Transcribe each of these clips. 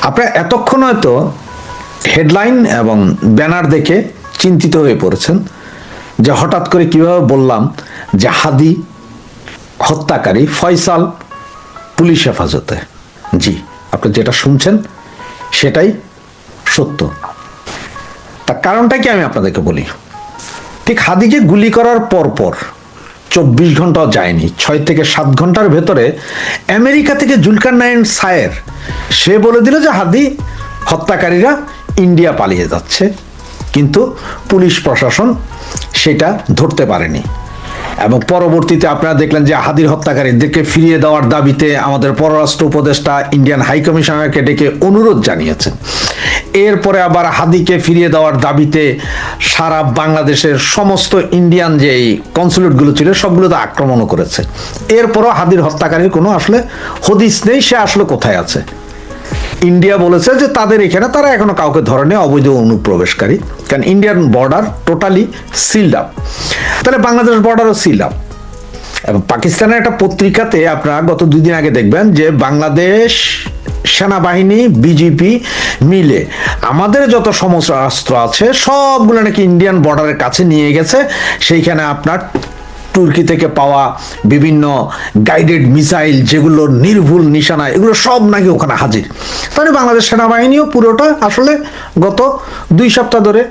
আপনারা এতক্ষণ হয়তো হেডলাইন এবং ব্যানার দেখে চিন্তিত হয়ে পড়েছেন যে হঠাৎ করে কিভাবে বললাম যে হাদি হত্যাকারী ফয়সাল পুলিশ হেফাজতে। জি, আপনি যেটা শুনছেন সেটাই সত্য। তার কারণটা কি আমি আপনাদেরকে বলি। ঠিক হাদিকে গুলি করার পর 24 ঘন্টাও যায়নি, 6 থেকে 7 ঘন্টার ভেতরে আমেরিকা থেকে জুলকারনাইন সায়ের সে বলে দিল যে হাদি হত্যাকারীরা ইন্ডিয়া পালিয়ে যাচ্ছে, কিন্তু পুলিশ প্রশাসন সেটা ধরতে পারেনি। এবং পরবর্তীতে আপনারা দেখলেন যে হাদির হত্যাকারীদেরকে ফিরিয়ে দেওয়ার দাবিতে আমাদের পররাষ্ট্র উপদেষ্টা ইন্ডিয়ান হাই কমিশনারকে ডেকে অনুরোধ জানিয়েছেন। এরপরে আবার হাদিকে ফিরিয়ে দেওয়ার দাবিতে সারা বাংলাদেশের সমস্ত ইন্ডিয়ান যে কনসুলেটগুলো ছিল সবগুলোতে আক্রমণও করেছে। এরপরও হাদির হত্যাকারীর কোনো আসলে হদিস নেই, সে আসলে কোথায় আছে। ইন্ডিয়া বলেছে যে তাদের এখানে তারা এখনো কাউকে ধরেনি অবৈধ অনুপ্রবেশকারী, কারণ Indian border totally sealed up. তাহলে বাংলাদেশ বর্ডারও সিলড আপ। এবং পাকিস্তানের একটা পত্রিকাতে আপনারা গত 2 দিন আগে দেখবেন যে বাংলাদেশ সেনাবাহিনী বিজেপি মিলে আমাদের যত সমরাস্ত্র আছে সবগুলো নাকি ইন্ডিয়ান বর্ডারের কাছে নিয়ে গেছে। সেইখানে আপনার তুর্কি থেকে পাওয়া বিভিন্ন গাইডেড মিসাইল যেগুলো নির্ভুল নিশানা, এগুলো সব নাকি ওখানে হাজির। তাহলে বাংলাদেশ সেনাবাহিনীও পুরোটা আসলে গত 2 সপ্তাহ ধরে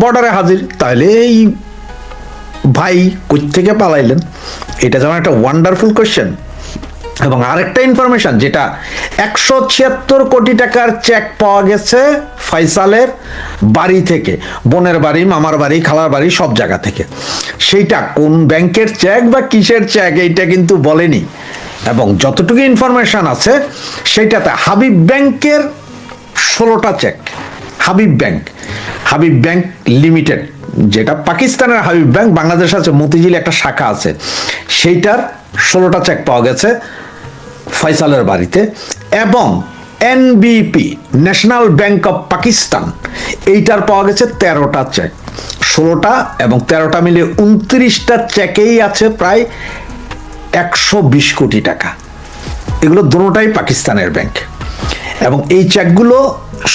বর্ডারে হাজির। তাহলে এই ভাই কই থেকে পালাইলেন, এটা যেমন একটা ওয়ান্ডারফুল কোয়েশ্চেন। এবং আরেকটা ইনফরমেশন, যেটা 176 কোটি টাকার চেক পাওয়া গেছে ফয়সালের বাড়ি থেকে, বোনের বাড়ি, মামার বাড়ি, খালার বাড়ি, সব জায়গা থেকে। সেইটা কোন ব্যাংকের চেক বা কিসের চেক এইটা কিন্তু বলেনি। এবং যতটুকু ইনফরমেশন আছে সেইটাতে হাবিব ব্যাংকের 16টা চেক, হাবিব ব্যাংক লিমিটেড, যেটা পাকিস্তানের হাবিব ব্যাংক, বাংলাদেশ আছে মতিঝিলে একটা শাখা আছে, সেইটার 16টা চেক পাওয়া গেছে ফয়সালের বাড়িতে। এবং এনবিপি, ন্যাশনাল ব্যাংক অফ পাকিস্তান, এইটার পাওয়া গেছে 13টা চেক। 16টা এবং 13টা মিলে 29টা চেকেই আছে প্রায় 120 কোটি টাকা। এগুলো দুটোটাই পাকিস্তানের ব্যাংক। এবং এই চেকগুলো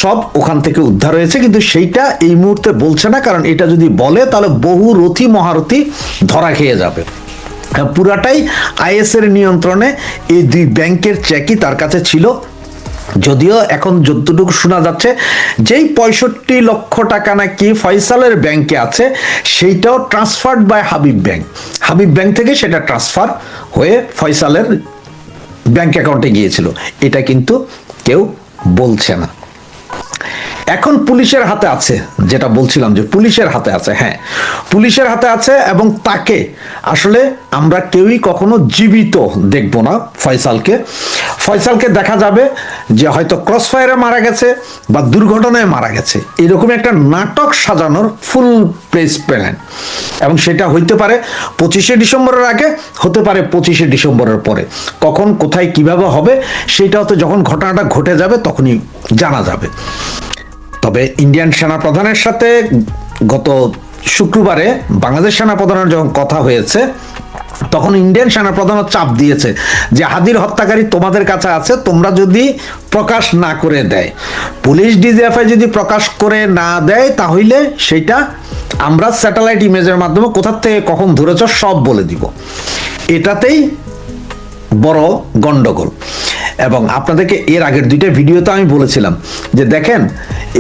সব ওখান থেকে উদ্ধার হয়েছে, কিন্তু সেইটা এই মুহূর্তে বলছে না, কারণ এটা যদি বলে তাহলে বহু রথী মহারথী ধরা খেয়ে যাবে। পুরাটাই আইএস এর নিয়ন্ত্রণে এই 2 ব্যাংকের চেকই তার কাছে ছিল। যদিও এখন যতটুকু শোনা যাচ্ছে যেই 65 লক্ষ টাকা নাকি ফয়সালের ব্যাংকে আছে সেইটাও ট্রান্সফার্ড বাই হাবিব ব্যাংক থেকে সেটা ট্রান্সফার হয়ে ফয়সালের ব্যাংক অ্যাকাউন্টে গিয়েছিল। এটা কিন্তু কেউ বলছে না। এখন পুলিশের হাতে আছে, যেটা বলছিলাম যে পুলিশের হাতে আছে। হ্যাঁ, পুলিশের হাতে আছে এবং তাকে আসলে আমরা কেউই কখনো জীবিত দেখব না। ফয়সালকে দেখা যাবে যে হয়তো ক্রসফায়ারে মারা গেছে বা দুর্ঘটনায় মারা গেছে, এরকম একটা নাটক সাজানোর ফুল প্লেস প্ল্যান। এবং সেটা হইতে পারে 25শে ডিসেম্বরের আগে, হতে পারে 25শে ডিসেম্বরের পরে। কখন কোথায় কিভাবে হবে সেটা হয়তো যখন ঘটনাটা ঘটে যাবে তখনই জানা যাবে। তবে ইন্ডিয়ান সেনাপ্রধানের সাথে গত শুক্রবারে বাংলাদেশ সেনাপ্রধানের যখন কথা হয়েছে তখন ইন্ডিয়ান সেনাপ্রধানও চাপ দিয়েছে যে হাদির হত্যাকারী তোমাদের কাছে আছে, তোমরা যদি প্রকাশ না করে দেয়, পুলিশ ডিজিএফআই যদি প্রকাশ করে না দেয়, তাহলে সেটা আমরা স্যাটেলাইট ইমেজের মাধ্যমে কোথা থেকে কখন ধরেছ সব বলে দিব। এটাতেই বড় গন্ডগোল। এবং আপনাদেরকে এর আগের 2টা ভিডিওতে আমি বলেছিলাম যে দেখেন,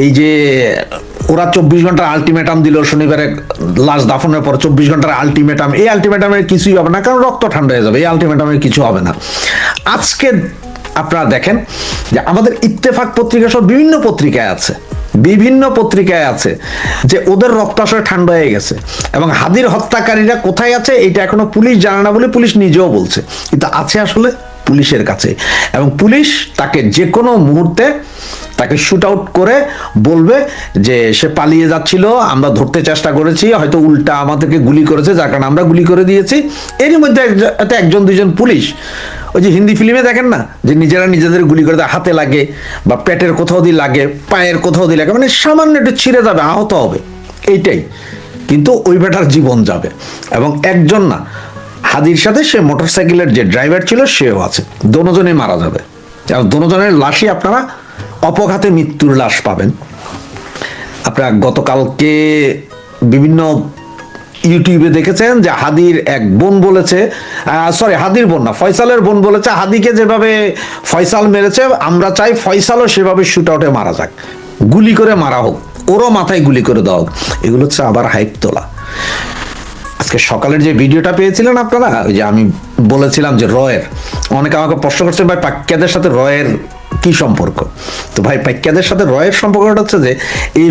এই যে ওরা 24 ঘন্টার আলটিমেটাম দিল, শনিবারে লাশ দাফনের পর 24 ঘন্টার আলটিমেটাম, এই আলটিমেটামের কিছুই হবে না, কারণ রক্ত ঠান্ডা হয়ে যাবে, এই আলটিমেটামের কিছু হবে না। আজকে আপনারা দেখেন যে আমাদের ইত্তেফাক পত্রিকা সব বিভিন্ন পত্রিকায় আছে যে ওদের রক্ত আসলে ঠান্ডা হয়ে গেছে। এবং হাদির হত্যাকারীরা কোথায় আছে এটা এখনো পুলিশ জানে না বলে পুলিশ নিজেও বলছে, কিন্তু আছে আসলে পুলিশের কাছে। এবং পুলিশ তাকে যে কোনো মুহূর্তে তাকে শুট আউট করে বলবে যে সে পালিয়ে যাচ্ছিল, আমরা ধরতে চেষ্টা করেছি, হয়তো উল্টা আমাদেরকে গুলি করেছে, যার কারণে আমরা গুলি করে দিয়েছি। এরই মধ্যে 1-2জন পুলিশ, ওই যে হিন্দি ফিল্মে দেখেন না যে নিজেরা নিজেদের গুলি করে দেয়, হাতে লাগে বা পেটের কোথাও দিয়ে লাগে, পায়ের কোথাও দিয়ে লাগে, মানে সামান্য একটু ছিঁড়ে যাবে, আহত হবে, এইটাই। কিন্তু ওই বেটার জীবন যাবে। এবং একজন না, হাদির সাথে সে মোটরসাইকেলের যে ড্রাইভার ছিল সেও আছে, দুজনেই মারা যাবে। এবং দুজনের লাশই আপনারা অপঘাতে মৃত্যুর লাশ পাবেন। আপনারা গতকালকে বিভিন্ন ইউটিউবে দেখেছেন যে হাদির এক বোন বলেছে, হাদির বোন না, ফয়সালের বোন বলেছে হাদিকে যেভাবে ফয়সাল মেরেছে আমরা চাই ফয়সালও সেভাবে শুট আউটে মারা যাক, গুলি করে মারা হোক, ওরও মাথায় গুলি করে দেওয়া হোক। এগুলো হচ্ছে আবার হাইপ তোলা। আজকে সকালের যে ভিডিওটা পেয়েছিলেন আপনারা, ওই যে আমি বলেছিলাম যে রয়ের, অনেকে আমাকে প্রশ্ন করছেন ভাই পাক্কাদের সাথে রয়ের কি সম্পর্ক। তো ভাই পাক্কাদের সাথে রয়ের সম্পর্কটা হচ্ছে যে এই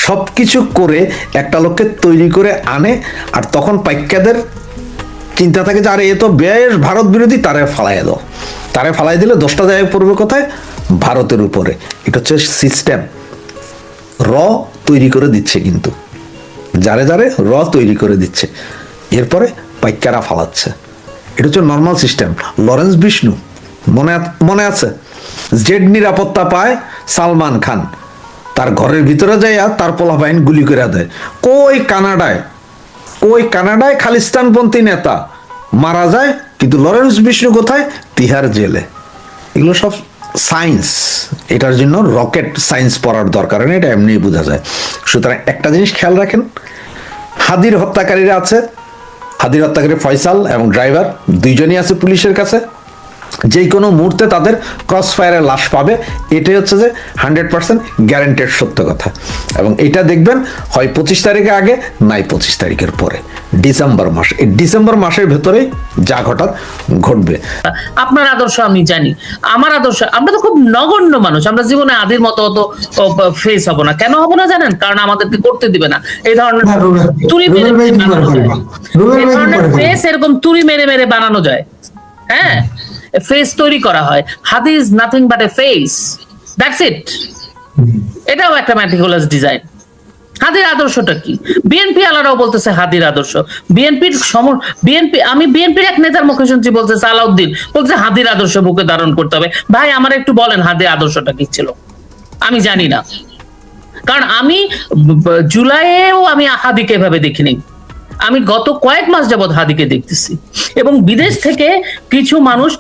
সব কিছু করে একটা লোককে তৈরি করে আনে, আর তখন পাক্কাদের চিন্তা থাকে যে আরে এ তো বেশ ভারত বিরোধী, তারে ফালাই দিলে দোষটা যায় পড়বে কোথায়? ভারতের উপরে। এটা হচ্ছে সিস্টেম। তৈরি করে দিচ্ছে, কিন্তু যারে তৈরি করে দিচ্ছে, এরপরে পাইকারা ফালাচ্ছে। এটা হচ্ছে নর্মাল সিস্টেম। লরেন্স বিষ্ণু মনে আছে, জেড নিরাপত্তা পায় সালমান খান, তার ঘরের ভিতরে যাইয়া তার পোলাপাইন গুলি করে দেয়। কই কানাডায় খালিস্তানপন্থী নেতা মারা যায়, কিন্তু লরেন্স বিষ্ণু কোথায়? তিহার জেলে। এগুলো সব সায়েন্স। এটার জন্য রকেট সায়েন্স পড়ার দরকার নেই, এটা এমনি বোঝা যায়। সুতরাং একটা জিনিস খেয়াল রাখেন, হাদির হত্যাকারীরা আছে, হাদির হত্যাকারী ফয়সাল এবং ড্রাইভার দুইজনই আছে পুলিশের কাছে। যে কোনো মুহূর্তে তাদের ক্রস ফায়ারের লাশ পাবে, এটাই হচ্ছে যে 100% গ্যারান্টেড সত্য কথা। এবং এটা দেখবেন হয় 25 তারিখের আগে, নাই 25 তারিখের পরে, ডিসেম্বর মাস। এই ডিসেম্বর মাসের ভেতরেই যা ঘটার ঘটবে। আপনার আদর্শ আমি জানি, আমার আদর্শ, আমরা তো খুব নগণ্য মানুষ, আমরা জীবনে আদির মতো অত ফেস হবো না। কেন হবো না জানেন? কারণ আমাদেরকে করতে দিবে না এই ধরনের তুড়ি মেরে ফেস, এরকম তুড়ি মেরে মেরে বানানো যায়। হ্যাঁ, ফেস তৈরি করা হয়। হাদি is nothing but a face, that's it. এটাও একটা ম্যাটিকুলাস ডিজাইন। হাদির আদর্শটা কি? বিএনপি আলারাও বলতেছে হাদির আদর্শ। আমি বিএনপির এক নেতার মুখে শুনছি, বলছে সালাউদ্দিন বলছে হাদির আদর্শ বুকে ধারণ করতে হবে। ভাই আমার একটু বলেন হাদির আদর্শটা কি ছিল? আমি জানি না, কারণ আমি জুলাইয়েও আমি হাদিকে এভাবে দেখিনি। আমি গত কয়েক মাস যাবৎ হাদিকে দেখতেছি, এবং বিদেশ থেকে কিছু মানুষ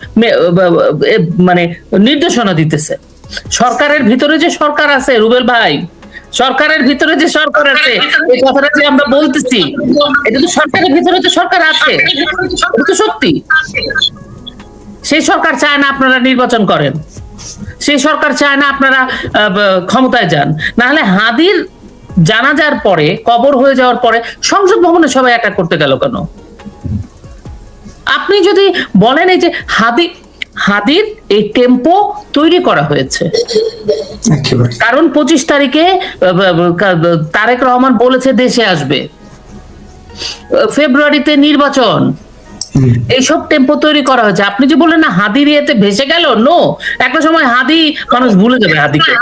মানে নির্দেশনা দিতেছে। সরকারের ভিতরে যে সরকার আছে রুবেল ভাই, সরকারের ভিতরে যে সরকার আছে, এই কথাটা যে আমরা বলতেছি, এটা তো সরকারের ভিতরে যে সরকার আছে, এটা তো সত্যি। সেই সরকার চায় না আপনারা নির্বাচন করেন, সেই সরকার চায় না আপনারা ক্ষমতায় যান। না হলে হাদির জানাজার পরে, কবর হয়ে যাওয়ার পরে সংসদ ভবনে সবাই অ্যাটাক করতে গেল কেন? আপনি যদি বলেন এই যে হাদির এই টেম্পো তৈরি করা হয়েছে, কারণ 25 তারিখে তারেক রহমান বলেছে দেশে আসবে, ফেব্রুয়ারিতে নির্বাচন, এইসব টেম্পো তৈরি করা হয়েছে। আপনি যে বললেন না হাদির ইয়েতে ভেসে গেল, নো, একটা সময় হাদি মানুষ ভুলে যাবে হাদিকে।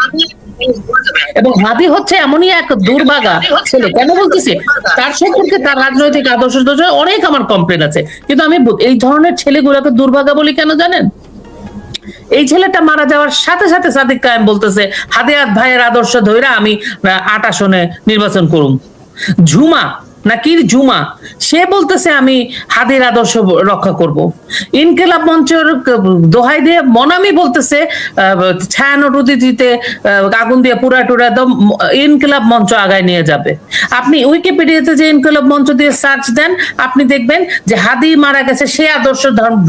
এবং হাদি হচ্ছে এমনই এক দুর্ভাগা ছেলে। কেন বলতেছি? তার সম্পর্কে, তার রাজনৈতিক আদর্শ অনেক আমার কমপ্লেন আছে, কিন্তু আমি এই ধরনের ছেলেগুলোকে দুর্ভাগা বলি কেন জানেন? এই ছেলেটা মারা যাওয়ার সাথে সাথে সাদিক কায়েম বলতেছে হাদিয়াত ভাইয়ের আদর্শ ধইরা আমি 8 আসনে নির্বাচন করুম। জুমা সে বলতেছে আমি হাদির আদর্শ রক্ষা করব। ইনকিলাব মঞ্চের দোহাই দিয়ে মনামি বলতেছে ছায়ানট উদিতে আগুন দিয়ে পুরা টুরা ইনকিলাব মঞ্চ আগায় নিয়ে যাবে। আপনি উইকিপিডিয়াতে যে ইনকিলাব মঞ্চ দিয়ে সার্চ দেন, আপনি দেখবেন যে হাদি মারা গেছে, সে আদর্শ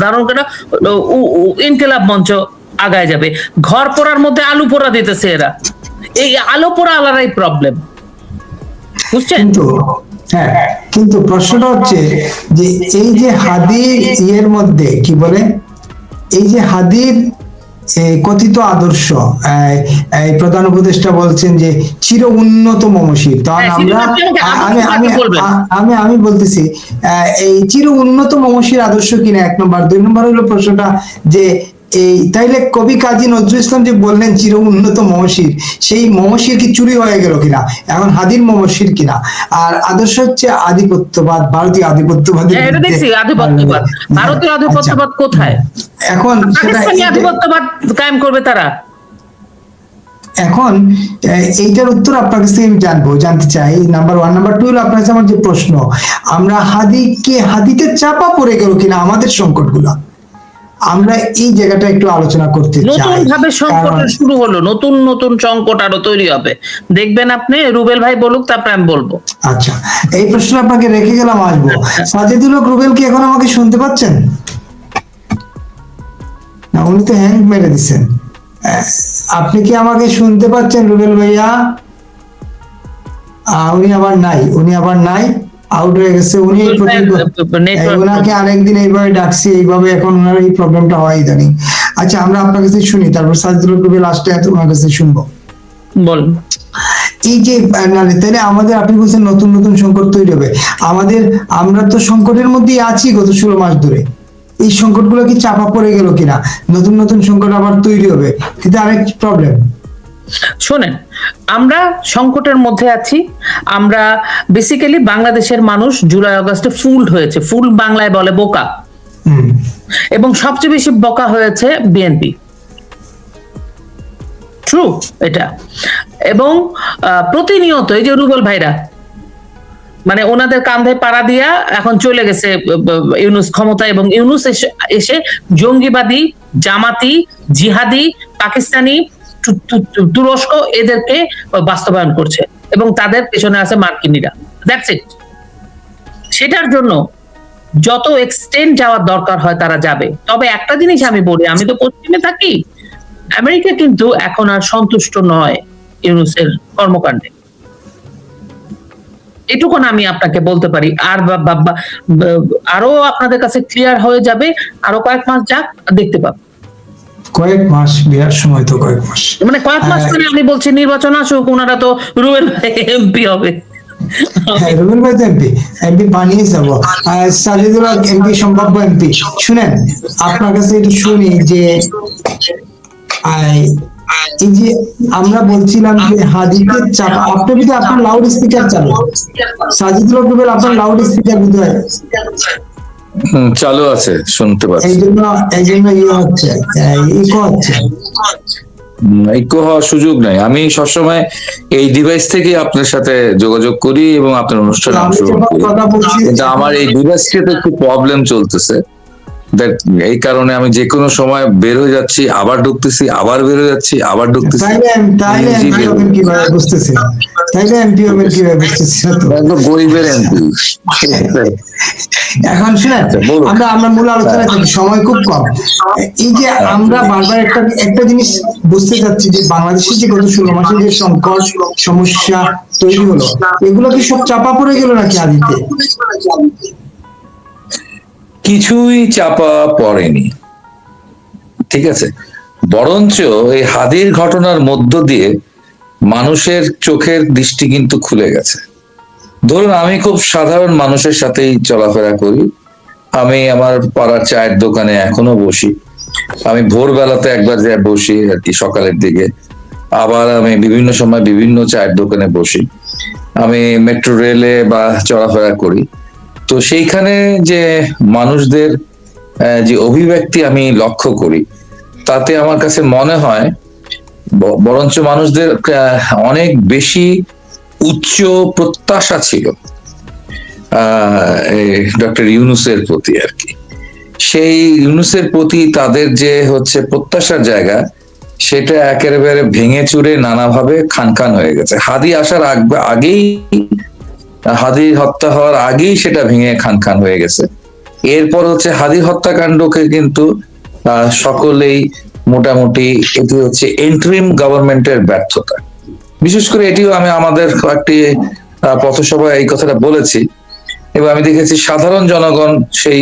ধারণ করে ইনকিলাব মঞ্চ আগায় যাবে। ঘর পোড়ার মধ্যে আলু পোড়া দিতেছে এরা। এই আলু পোড়া আলারাই প্রবলেম, বুঝছেন? হ্যাঁ, কিন্তু প্রশ্নটা হচ্ছে যে এই যে হাদির ইয়ের মধ্যে কি বলে, এই যে হাদির কথিত আদর্শ, প্রধান উপদেষ্টা বলছেন যে চির উন্নত মমশির, তাহলে আমি বলতেছি এই চির উন্নত মমশির আদর্শ কিনা, 1 নম্বর। 2 নম্বর হলো প্রশ্নটা যে এই তাইলে কবি কাজী নজরুল ইসলাম যে বললেন চির উন্নত মমশির, সেই মমশির কি চুরি হয়ে গেল কিনা, এখন হাদির মমশির কিনা? আর আদর্শ হচ্ছে আধিপত্যবাদ, ভারতীয় আধিপত্যবাদ। ভারতীয় আধিপত্যবাদ কোথায়? এখন সেটা আধিপত্যবাদ কায়েম করবে তারা। এখন এইটার উত্তর আপনার কাছ থেকে আমি জানতে চাই। নাম্বার 1। নাম্বার 2 হলো আপনার কাছে আমার যে প্রশ্ন, আমরা হাদিতে চাপা পড়ে গেল কিনা আমাদের সংকটগুলা, আমরা এই জায়গাটা একটু আলোচনা করতে নতুন চাই, ভাবে সংকট কারণ শুরু হলো, নতুন নতুন সংকট আরো তৈরি হবে, দেখবেন আপনি। রুবেল ভাই বলুক, তারপরে আমি বলবো। আচ্ছা, এই প্রশ্ন আপনাকে রেখে গেলাম, আসবো। সাজেদুল হক রুবেল কি এখন আমাকে শুনতে পাচ্ছেন? না, উনি তো হ্যাং মেরে দিচ্ছেন। আপনি কি আমাকে শুনতে পাচ্ছেন রুবেল ভাইয়া? উনি আবার নাই, আউট হয়ে গেছে উনি। এই ওনাকে আরেকদিন এইভাবে ডাকছি, এইভাবে এখন ওনার এই প্রবলেমটা হয় ইদানিং। আচ্ছা, আমরা আপনার কাছে শুনি, তারপর সাজেদুল হক রুবেল লাস্টে ওনার কাছে শুনবো। বলুন। এই যে তাহলে আমাদের, আপনি বলছেন নতুন নতুন সংকট তৈরি হবে। আমরা তো সংকটের মধ্যেই আছি গত 16 মাস ধরে। এই সংকটগুলো কি চাপা পড়ে গেল কিনা? নতুন নতুন সংকট আবার তৈরি হবে, কিন্তু আরেক প্রবলেম। শোনেন, আমরা সংকটের মধ্যে আছি। আমরা বেসিক্যালি বাংলাদেশের মানুষ জুলাই আগস্টে ফুলড হয়েছে। ফুল বাংলায় বলে বোকা, এবং সবচেয়ে বেশি বোকা হয়েছে বিএনপি। ট্রু এটা। এবং প্রতিনিয়ত এই যে রুবেল ভাইরা, মানে ওনাদের কাঁধে পাড়া দিয়া এখন চলে গেছে ইউনূস ক্ষমতা, এবং ইউনূস এসে জঙ্গিবাদী, জামাতি, জিহাদি, পাকিস্তানি, তুরস্ক এদেরকে বাস্তবায়ন করছে, এবং তাদের পেছনে আছে মার্কিনীরা। That's it. সেটার জন্য যত এক্সটেন্ড যাওয়ার দরকার হয় তারা যাবে। তবে একটা জিনিস আমি বলি, আমি তো পশ্চিমে থাকি, আমেরিকা কিন্তু এখন আর সন্তুষ্ট নয় ইউনূসের কর্মকাণ্ডে। এটুকুন আমি আপনাকে বলতে পারি। আর আরো আপনাদের কাছে ক্লিয়ার হয়ে যাবে, আরো কয়েক মাস যাক, দেখতে পাবো। কয়েক মাস, বিরাট সময় তো, কয়েক মাস, মানে কয়েক মাস মানে আমি বলছি নির্বাচন আসুক, ওনারা তো রুবেল ভাই এমপি হবে। রুবেল ভাই তো এমপি বানিয়ে যাবো। সাজেদুল হক এমপি, সম্ভাব্য এমপি। শুনেন, আপনার কাছে একটু শুনি যে এই যে আমরা বলছিলাম যে হাদিকে চাপা, আপনি যদি আপনার লাউড স্পিকার চালু, সাজেদুল হক রুবেল আপনার লাউড স্পিকার বোধহয় চালু আছে, শুনতে পাচ্ছি। এই জন্য ইয়ে হচ্ছে, ইকো হচ্ছে। ইকো হওয়ার সুযোগ নাই। আমি সবসময় এই ডিভাইস থেকে আপনার সাথে যোগাযোগ করি এবং আপনার অনুষ্ঠানে অংশগ্রহণ করি, কিন্তু আমার এই ডিভাইসটাতে একটু প্রবলেম চলতেছে। এই কারণে আমি যে কোনো সময় বের হয়ে যাচ্ছি, আবার ঢুকতেছি, আবার বের হয়ে যাচ্ছি, আবার ঢুকতেছি। গরিবের এমপি। এখন শুনেন, আমরা মূল আলোচনা করি, সময় খুব কম। এই যে আমরা বারবার একটা জিনিস বুঝতে চাচ্ছি যে বাংলাদেশের যে গত 16 মাসে যে সংকট সমস্যা তৈরি হলো, এগুলো কি সব চাপা পড়ে গেল নাকি আদিতে? কিছুই চাপা পড়েনি, ঠিক আছে। বরঞ্চ এই হাদির ঘটনার মধ্য দিয়ে মানুষের চোখের দৃষ্টি কিন্তু খুলে গেছে। ধরুন, আমি খুব সাধারণ মানুষের সাথেই চলাফেরা করি। আমি আমার পাড়ার চায়ের দোকানে এখনো বসি। আমি ভোরবেলাতে একবার যাই বসি আর কি, সকালের দিকে। আবার আমি বিভিন্ন সময় বিভিন্ন চায়ের দোকানে বসি। আমি মেট্রো রেলে বা চলাফেরা করি। তো সেইখানে যে মানুষদের যে অভিব্যক্তি আমি লক্ষ্য করি, তাতে আমার কাছে মনে হয় বরঞ্চ মানুষদের অনেক বেশি উচ্চ প্রত্যাশা ছিল ডক্টর ইউনূসের প্রতি আর কি। সেই ইউনূসের প্রতি তাদের যে হচ্ছে প্রত্যাশার জায়গা, সেটা একেবারে ভেঙে চুরে নানাভাবে খান হয়ে গেছে। হাদি আসার আগেই, হাদির হত্যা হওয়ার আগেই সেটা ভেঙে খান হয়ে গেছে। এরপর হচ্ছে হাদির হত্যাকাণ্ডকে কিন্তু সকলেই মোটামুটি, এটি হচ্ছে ইন্টারিম গভর্নমেন্টের ব্যর্থতা। বিশেষ করে এটিও আমি আমাদের কয়েকটি পথসভায় এই কথাটা বলেছি, এবং আমি দেখেছি সাধারণ জনগণ সেই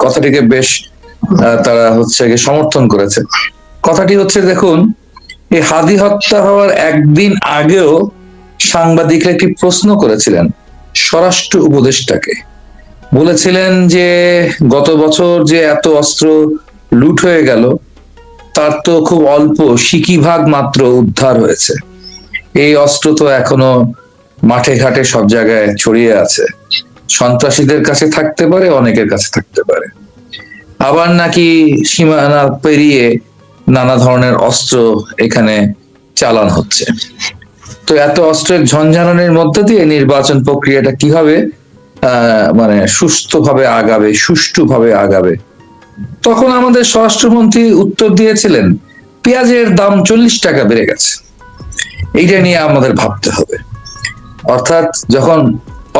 কথাটিকে বেশ তারা হচ্ছে সমর্থন করেছে। কথাটি হচ্ছে, দেখুন, এই হাদি হত্যা হওয়ার একদিন আগেও সাংবাদিকরা একটি প্রশ্ন করেছিলেন স্বরাষ্ট্র উপদেষ্টাকে। বলেছিলেন যে গত বছর যে এত অস্ত্র লুট হয়ে গেল, তার তো খুব অল্প সিকিভাগ মাত্র উদ্ধার হয়েছে। এই অস্ত্র তো এখনো মাঠে ঘাটে সব জায়গায় ছড়িয়ে আছে। সন্ত্রাসীদের কাছে থাকতে পারে, অনেকের কাছে থাকতে পারে। আবার নাকি সীমানা পেরিয়ে নানা ধরনের অস্ত্র এখানে চালান হচ্ছে। তো এত অস্ত্রের ঝঞ্ঝানের মধ্যে দিয়ে নির্বাচন প্রক্রিয়াটা কিভাবে মানে সুস্থভাবে আগাবে, সুষ্ঠুভাবে আগাবে, তখন আমাদের স্বরাষ্ট্রমন্ত্রী উত্তর দিয়েছিলেন পেঁয়াজের দাম 40 টাকা বেড়ে গেছে, এইটা নিয়ে আমাদের ভাবতে হবে। অর্থাৎ যখন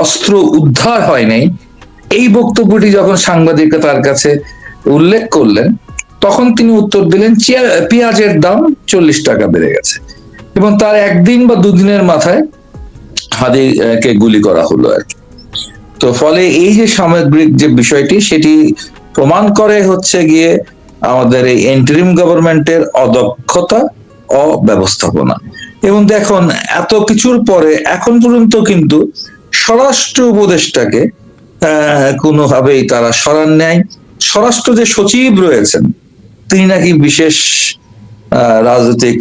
অস্ত্র উদ্ধার হয় নাই, এই বক্তব্যটি যখন সাংবাদিকতার কাছে উল্লেখ করলেন, তখন তিনি উত্তর দিলেন পেঁয়াজের দাম 40 টাকা বেড়ে গেছে, এবং তার একদিন বা দুদিনের মাথায় হাদিকে গুলি করা হলো আর কি। তো ফলে এই যে সামগ্রিক যে বিষয়টি, সেটি প্রমাণ করে হচ্ছে গিয়ে আমাদের এই ইন্টারিম গভর্নমেন্টের অদক্ষতা, অব্যবস্থাপনা। এবং দেখুন, এত কিছুর পরে এখন পর্যন্ত কিন্তু স্বরাষ্ট্র উপদেষ্টাকে কোনোভাবেই তারা সরান নেয়। স্বরাষ্ট্র যে সচিব রয়েছেন, তিনি নাকি বিশেষ রাজনৈতিক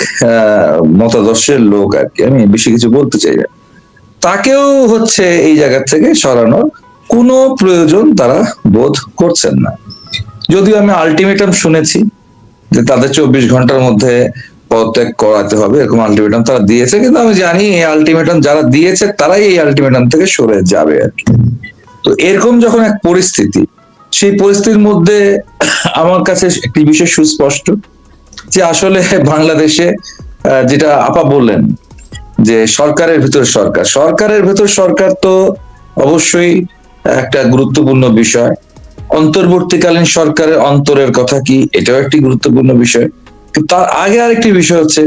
মতাদর্শের লোক আর কি, আমি বেশি কিছু বলতে চাই না। তাকেও হচ্ছে এই জায়গা থেকে সরানোর কোনো প্রয়োজন তারা বোধ করছেন না। যদিও আমি আলটিমেটাম শুনেছি যে তাদের 24 ঘন্টার মধ্যে পদত্যাগ করাতে হবে, এরকম আলটিমেটাম তারা দিয়েছে, কিন্তু আমি জানি এই আলটিমেটাম যারা দিয়েছে তারাই এই আলটিমেটাম থেকে সরে যাবে আর কি। তো এরকম যখন এক পরিস্থিতি, সেই পরিস্থিতির মধ্যে আমার কাছে একটি বিষয় সুস্পষ্ট যে আসলে বাংলাদেশে যেটা আপা বললেন যে সরকারের ভেতর সরকার তো অবশ্যই একটা গুরুত্বপূর্ণ বিষয়। অন্তর্বর্তীকালীন সরকারের অন্তরের কথা কি, এটাও একটি গুরুত্বপূর্ণ বিষয়। কিন্তু তার আগে আরেকটি বিষয় হচ্ছে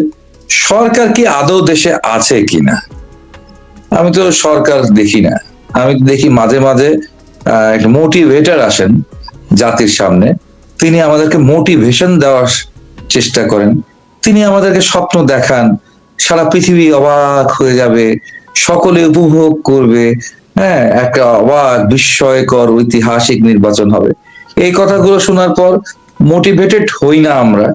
সরকার কি আদৌ দেশে আছে কিনা। আমি তো সরকার দেখি না, আমি দেখি মাঝে মাঝে একটা মোটিভেটর আসেন জাতির সামনে, তিনি আমাদেরকে মোটিভেশন দেওয়ার চেষ্টা করেন, তিনি আমাদেরকে স্বপ্ন দেখান, সারা পৃথিবী অবাক হয়ে যাবে, সকলে উপভোগ করবে, হ্যাঁ, একটা অবাক বিস্ময়কর ঐতিহাসিক নির্বাচন হবে। এই কথাগুলো শোনার পর মোটিভেটেড হই না আমরা।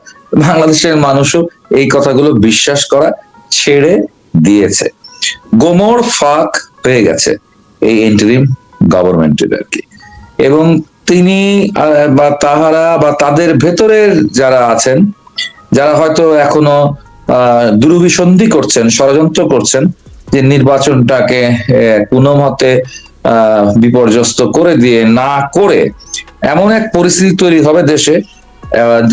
বাংলাদেশের মানুষও এই কথাগুলো বিশ্বাস করা ছেড়ে দিয়েছে। গোমর ফাঁক হয়ে গেছে এই ইন্টারিম গভর্নমেন্টের আর কি। এবং তিনি বা তাহারা বা তাদের ভেতরের যারা আছেন, যারা হয়তো এখনো দুরভিসন্ধি করছেন, ষড়যন্ত্র করছেন যে নির্বাচনটাকে কোনো মতে বিপর্যস্ত করে দিয়ে না করে এমন এক পরিস্থিতি তৈরি হবে দেশে,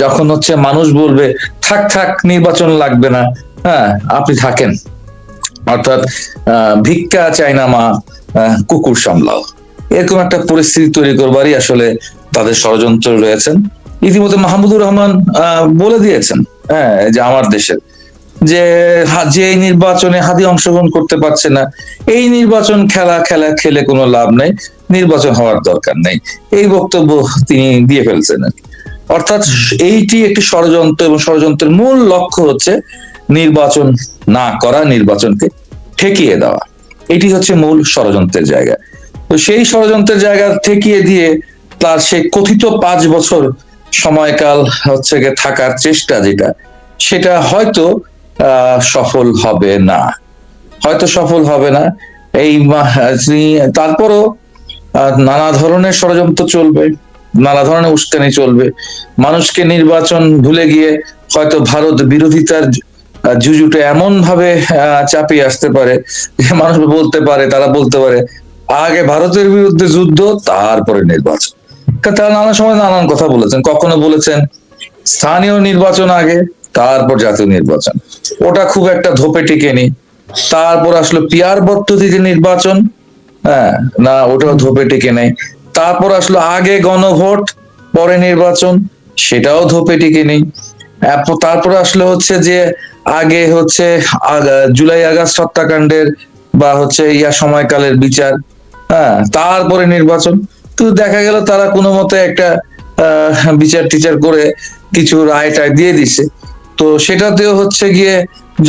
যখন হচ্ছে মানুষ বলবে থাক থাক নির্বাচন লাগবে না, হ্যাঁ আপনি থাকেন, অর্থাৎ ভিক্ষা চাই না মা, কুকুর সামলাও, এরকম একটা পরিস্থিতি তৈরি করবারই আসলে তাদের ষড়যন্ত্র রয়েছেন। ইতিমধ্যে মাহমুদুর রহমান বলে দিয়েছেন, হ্যাঁ, যে আমার দেশের যে নির্বাচনে হাদি অংশগ্রহণ করতে পারছে না, এই নির্বাচন খেলে কোনো লাভ নেই, নির্বাচন হওয়ার দরকার নেই, এই বক্তব্য তিনি দিয়ে ফেলছেন। অর্থাৎ এইটি একটি ষড়যন্ত্র, এবং ষড়যন্ত্রের মূল লক্ষ্য হচ্ছে নির্বাচন না করা, নির্বাচনকে ঠেকিয়ে দেওয়া, এটি হচ্ছে মূল ষড়যন্ত্রের জায়গা। তো সেই ষড়যন্ত্রের জায়গা ঠেকিয়ে দিয়ে তার সেই কথিত 5 বছর সময়কাল হচ্ছে থাকার চেষ্টা, সেটা হয়তো সফল হবে না, এই তারপরও নানা ধরনের ষড়যন্ত্র চলবে, নানা ধরনের উস্কানি চলবে, মানুষকে নির্বাচন ভুলে গিয়ে হয়তো ভারত বিরোধিতার জুজুটে এমন ভাবে চাপিয়ে আসতে পারে যে মানুষ তারা বলতে পারে আগে ভারতের বিরুদ্ধে যুদ্ধ, তারপরে নির্বাচন। তারা নানা সময় নানান কথা বলেছেন, কখনো বলেছেন স্থানীয় নির্বাচন আগে, তারপর জাতীয় নির্বাচন, ওটা খুব একটা ধোপে টিকেনি। তারপর আসলো পিয়ার পদ্ধতিতে নির্বাচন, হ্যাঁ না, ওটাও ধোপে টিকে নেই। তারপর আসলো আগে গণভোট পরে নির্বাচন, সেটাও ধোপে টিকে নেই। তারপর আসলে হচ্ছে যে আগে হচ্ছে জুলাই আগস্ট হত্যাকাণ্ডের বা হচ্ছে সময়কালের বিচার, হ্যাঁ, তারপরে নির্বাচন। তো দেখা গেল তারা কোনো মতে একটা বিচার টিচার করে কিছু রায় টায় দিয়ে দিছে, তো সেটাতেও হচ্ছে গিয়ে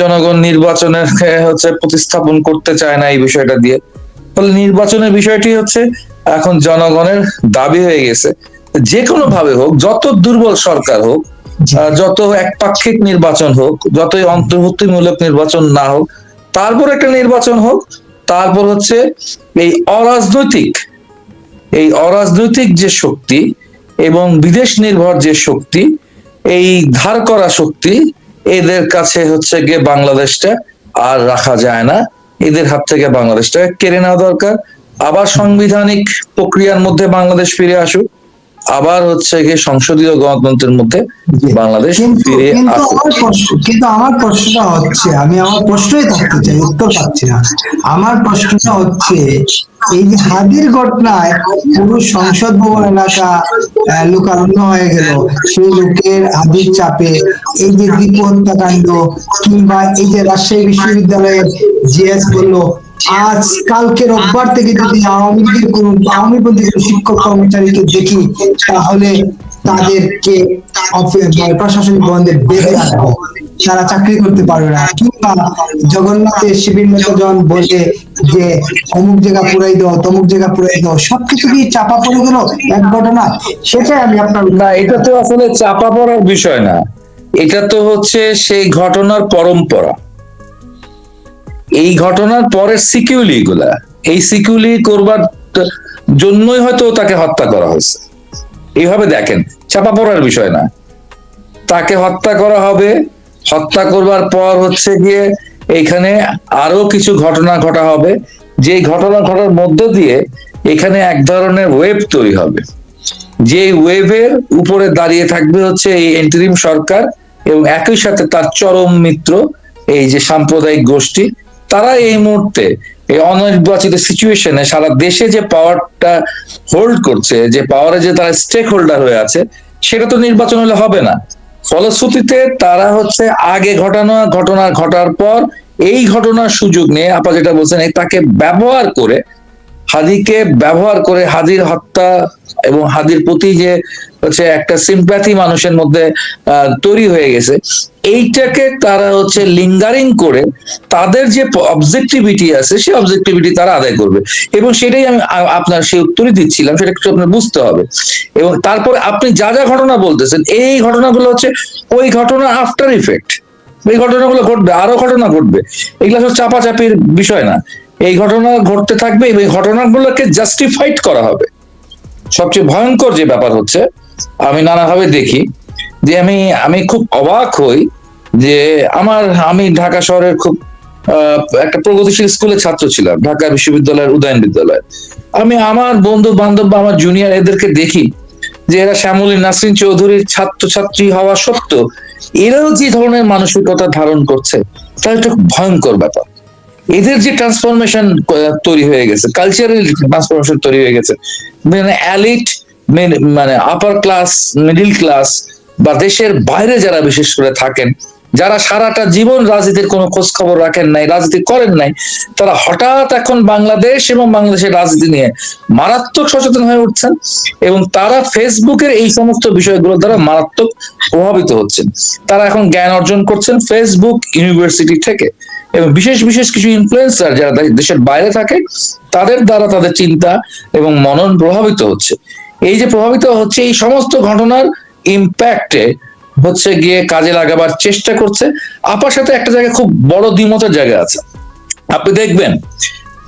জনগণ নির্বাচনের হচ্ছে প্রতিস্থাপন করতে চায় না এই বিষয়টা দিয়ে। ফলে নির্বাচনের বিষয়টি হচ্ছে এখন জনগণের দাবি হয়ে গেছে, যে কোনো ভাবে হোক, যত দুর্বল সরকার হোক, যত একপাক্ষিক নির্বাচন হোক, যতই অন্তর্ভুক্তিমূলক নির্বাচন না হোক, তারপর একটা নির্বাচন হোক। তারপর হচ্ছে এই অরাজনৈতিক যে শক্তি এবং বিদেশ নির্ভর যে শক্তি, এই ধার করা শক্তি, এদের কাছে হচ্ছে গিয়ে বাংলাদেশটা আর রাখা যায় না, এদের হাত থেকে বাংলাদেশটাকে কেড়ে নেওয়া দরকার। আবার সাংবিধানিক প্রক্রিয়ার মধ্যে বাংলাদেশ ফিরে আসুক, আবার হচ্ছে গিয়ে সংসদীয় গণতন্ত্রের মধ্যে বাংলাদেশ কিন্তু ফিরে কিন্তু আসে। আমার প্রশ্নটা হচ্ছে, আমি আমার প্রশ্নই থাকতে চাই, উত্তর পাচ্ছি না। আমার প্রশ্নটা হচ্ছে, এই যে হাদির ঘটনায় পুরো সংসদ ভবন এলাকা লোকারণ্য হয়ে গেল, সেই লোকের হাদির চাপে এই যে দীপু হত্যাকাণ্ড, কিংবা এই যে রাজশাহী বিশ্ববিদ্যালয়ের জিএস বললো আজ কালকে রোববার থেকে যদি আওয়ামীপন্থী কোনো শিক্ষক কর্মচারীকে দেখি, তাহলে তাদেরকে মানে প্রশাসনিক বন্ধে বেঁধে রাখবো, তারা চাকরি করতে পারবে না। কিংবা জগন্নাথের শিবির নেতা জন বলে যে অমুক জায়গা পুরাই দাও, তমুক জায়গা পুরাই দাও, সবকিছু কি চাপা পড়ে গেল এক ঘটনা? সেটাই আমি আপনার না, এটা তো আসলে চাপা পড়ার বিষয় না, এটা তো হচ্ছে সেই ঘটনার পরম্পরা। এই ঘটনার পরের সিকিউলি গুলা, এই সিকিউলি করবার জন্যই হয়তো তাকে হত্যা করা হয়েছে। এইভাবে দেখেন, চাপা পড়ার বিষয় না। তাকে হত্যা করা হবে, হত্যা করবার পর হচ্ছে গিয়ে এখানে আরো কিছু ঘটনা ঘটা হবে, যে ঘটনা ঘটার মধ্য দিয়ে এখানে এক ধরনের ওয়েব তৈরি হবে, যে ওয়েভের উপরে দাঁড়িয়ে থাকবে হচ্ছে এই ইন্টারিম সরকার এবং একই সাথে তার চরম মিত্র এই যে সাম্প্রদায়িক গোষ্ঠী। তারা এই মুহূর্তে এই অনির্বাচিত সিচুয়েশনে সারা দেশে যে পাওয়ারটা হোল্ড করছে, যে পাওয়ারে যে তারা স্টেক হোল্ডার হয়ে আছে, সেটা তো নির্বাচন হলে হবে না। ফলশ্রুতিতে তারা হচ্ছে আগে ঘটনা ঘটার পর এই ঘটনার সুযোগ নিয়ে আপা যেটা বলছেন, তাকে ব্যবহার করে, হাদিকে ব্যবহার করে, হাদির হত্যা এবং হাদির প্রতি যে হচ্ছে একটা সিম্প্যাথি মানুষের মধ্যে তৈরি হয়ে গেছে, এইটাকে তারা হচ্ছে লিঙ্গারিং করে তাদের যে অবজেক্টিভিটি আছে সেই অবজেক্টিভিটি তারা আদায় করবে। এবং সেটাই আমি আপনার সেই উত্তরই দিচ্ছিলাম, সেটা একটু আপনার বুঝতে হবে। এবং তারপরে আপনি যা যা ঘটনা বলতেছেন, এই ঘটনাগুলো হচ্ছে ওই ঘটনা আফটার ইফেক্ট। এই ঘটনাগুলো ঘটবে, আরো ঘটনা ঘটবে, এগুলো সব চাপাচাপির বিষয় না। এই ঘটনা ঘটতে থাকবে এবং এই ঘটনাগুলোকে জাস্টিফাইড করা হবে। সবচেয়ে ভয়ঙ্কর যে ব্যাপার হচ্ছে, আমি নানাভাবে দেখি যে আমি খুব অবাক হই যে আমি ঢাকা শহরের খুব একটা প্রগতিশীল স্কুলের ছাত্র ছিলাম, ঢাকা বিশ্ববিদ্যালয়ের উদয়ন বিদ্যালয়। আমি আমার বন্ধু বান্ধব বা আমার জুনিয়র এদেরকে দেখি যে এরা শ্যামলী নাসরিন চৌধুরীর ছাত্রছাত্রী হওয়া সত্ত্বেও এরাও যে ধরনের মানসিকতা ধারণ করছে, তাহলে একটা ভয়ঙ্কর ব্যাপার। এদের যে ট্রান্সফরমেশন তৈরি হয়ে গেছে, কালচারাল ট্রান্সফরমেশন তৈরি হয়ে গেছে, মানে অ্যালিট, মানে আপার ক্লাস, মিডিল ক্লাস বা দেশের বাইরে যারা বিশেষ করে থাকেন, যারা সারাটা জীবন রাজনীতির কোনো খোঁজ খবর রাখেন নাই, রাজনীতি করেন নাই, তারা হঠাৎ এখন বাংলাদেশ এবং বাংলাদেশের রাজনীতি নিয়ে মারাত্মক সচেতন হয়ে উঠছেন এবং তারা ফেসবুকের এই সমস্ত বিষয়গুলো দ্বারা মারাত্মক প্রভাবিত হচ্ছেন। তারা এখন জ্ঞান অর্জন করছেন ফেসবুক ইউনিভার্সিটি থেকে, এবং বিশেষ বিশেষ কিছু ইনফ্লুয়েন্সার যারা দেশের বাইরে থাকে, তাদের দ্বারা তাদের চিন্তা এবং মনন প্রভাবিত হচ্ছে। এই যে প্রভাবিত হচ্ছে, এই সমস্ত ঘটনার ইম্প্যাক্টে হচ্ছে গিয়ে কাজে লাগাবার চেষ্টা করছে। আপার সাথে একটা জায়গায় খুব বড় দ্বিমতের জায়গা আছে। আপনি দেখবেন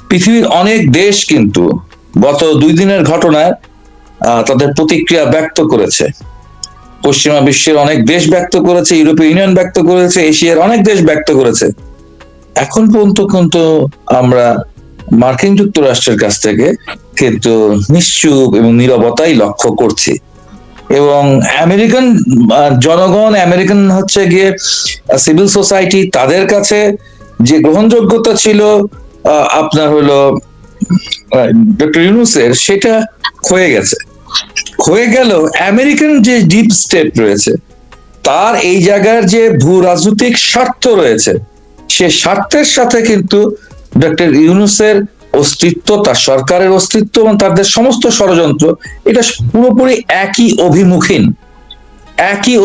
পৃথিবীর অনেক দেশ কিন্তু গত 2 দিনের ঘটনায় তাদের প্রতিক্রিয়া ব্যক্ত করেছে। পশ্চিমা বিশ্বের অনেক দেশ ব্যক্ত করেছে, ইউরোপীয় ইউনিয়ন ব্যক্ত করেছে, এশিয়ার অনেক দেশ ব্যক্ত করেছে। এখন পর্যন্ত কিন্তু আমরা মার্কিন যুক্তরাষ্ট্রের কাছ থেকে কিন্তু নিশ্চুপ এবং নীরবতাই লক্ষ্য করছি। এবং আমেরিকান জনগণ, আমেরিকান হচ্ছে গিয়ে সিভিল সোসাইটি, তাদের কাছে যে গ্রহণযোগ্যতা ছিল আপনার হলো ডক্টর ইউনূসের, সেটা ক্ষয়ে গেছে। ক্ষয়ে গেল আমেরিকান যে ডিপ স্টেট রয়েছে, তার এই জায়গার যে ভূ রাজনৈতিক স্বার্থ রয়েছে, সে স্বার্থের সাথে কিন্তু ডক্টর ইউনূসের অস্তিত্ব, তার সরকারের অস্তিত্ব এবং তাদের সমস্ত ষড়যন্ত্র, এটা পুরোপুরি একই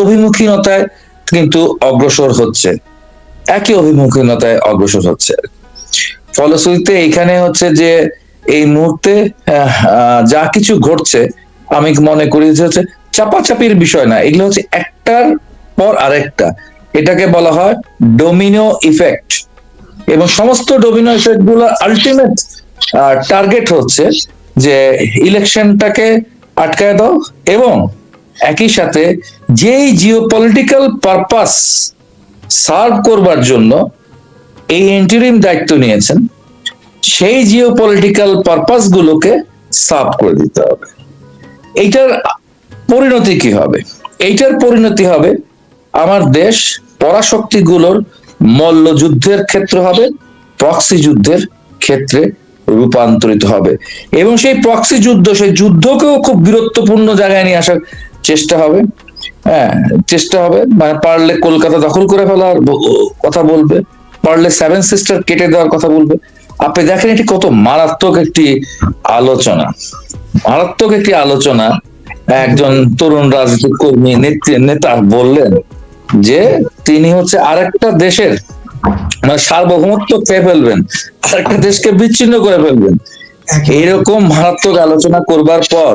অভিমুখীনতায় কিন্তু অগ্রসর হচ্ছে, ফলশ্রুতিতে এখানে হচ্ছে যে এই মুহূর্তে যা কিছু ঘটছে, আমি মনে করি যে হচ্ছে চাপাচাপির বিষয় না, এগুলো হচ্ছে একটার পর আরেকটা, এটাকে বলা হয় ডোমিনো ইফেক্ট। এবং সমস্ত ডোমিনো ইফেক্ট গুলো আলটিমেট টার্গেট হচ্ছে যে ইলেকশনটাকে আটকায় দাও, এবং একই সাথে যেই জিওপলিটিক্যাল পারপাস সার্ভ করবার জন্য এই ইন্টারিম দায়িত্ব নিয়েছেন, সেই জিওপলিটিক্যাল পারপাস গুলোকে সার্ভ করে দিতে হবে। এইটার পরিণতি কি হবে? এইটার পরিণতি হবে আমার দেশ পরাশক্তিগুলোর মল্লযুদ্ধের ক্ষেত্র হবে, প্রক্সি যুদ্ধের ক্ষেত্রে রূপান্তরিত হবে, এবং সেই প্রক্সি যুদ্ধ, সেই যুদ্ধকেও খুব বীরত্বপূর্ণ জায়গায় নিয়ে আসার চেষ্টা হবে। হ্যাঁ, চেষ্টা হবে, মানে পারলে কলকাতা দখল করে ফেলার কথা বলবে, পারলে সেভেন সিস্টার কেটে দেওয়ার কথা বলবে। আপনি দেখেন এটি কত মারাত্মক একটি আলোচনা, মারাত্মক একটি আলোচনা। একজন তরুণ রাজনৈতিক কর্মী নেতা বললেন যে তিনি হচ্ছে আরেকটা দেশের মানে সার্বভৌমত্ব খেয়ে ফেলবেন, আরেকটা দেশকে বিচ্ছিন্ন করে ফেলবেন। এইরকম মারাত্মক আলোচনা করবার পর